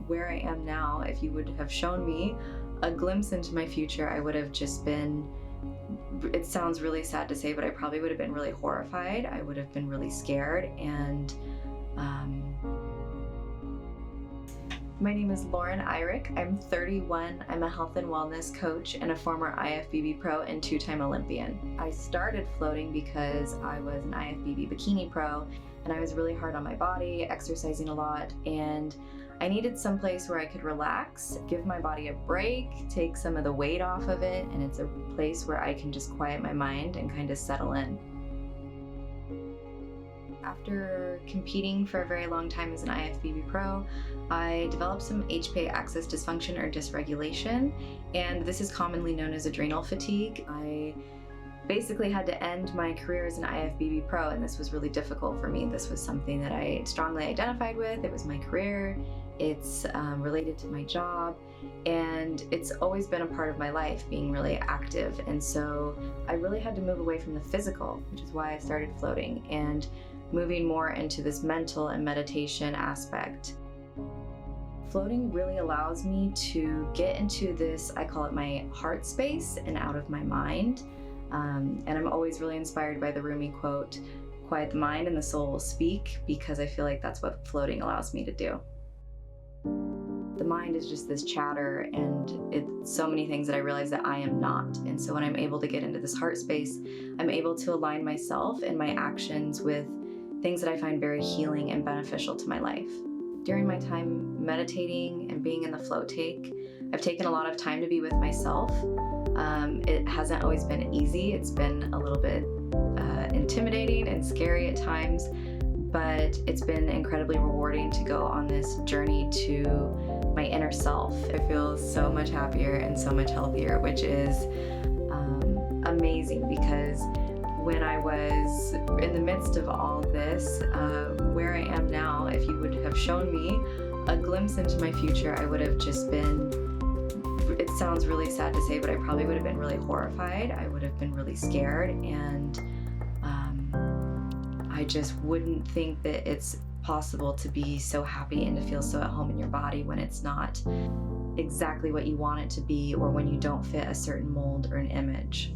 where I am now, if you would have shown me a glimpse into my future, I would have just been, it sounds really sad to say, but I probably would have been really horrified. I would have been really scared. And my name is Lauren Eyrich. I'm 31. I'm a health and wellness coach and a former IFBB pro and 2-time Olympian. I started floating because I was an IFBB bikini pro and I was really hard on my body, exercising a lot, and I needed some place where I could relax, give my body a break, take some of the weight off of it, and it's a place where I can just quiet my mind and kind of settle in. After competing for a very long time as an IFBB pro, I developed some HPA axis dysfunction or dysregulation, and this is commonly known as adrenal fatigue. I basically had to end my career as an IFBB pro, and this was really difficult for me. This was something that I strongly identified with. It was my career, it's related to my job, and it's always been a part of my life, being really active. And so I really had to move away from the physical, which is why I started floating, and moving more into this mental and meditation aspect. Floating really allows me to get into this, I call it my heart space, and out of my mind. And I'm always really inspired by the Rumi quote, "Quiet the mind and the soul will speak," because I feel like that's what floating allows me to do. The mind is just this chatter, and it's so many things that I realize that I am not. And so when I'm able to get into this heart space, I'm able to align myself and my actions with things that I find very healing and beneficial to my life. During my time meditating and being in the float take, I've taken a lot of time to be with myself. It hasn't always been easy. It's been a little bit intimidating and scary at times, but it's been incredibly rewarding to go on this journey to my inner self. I feel so much happier and so much healthier, which is amazing, because when I was in the midst of all this, where I am now, if you would have shown me a glimpse into my future, I would have just been, it sounds really sad to say, but I probably would have been really horrified. I would have been really scared, and I just wouldn't think that it's possible to be so happy and to feel so at home in your body when it's not exactly what you want it to be, or when you don't fit a certain mold or an image.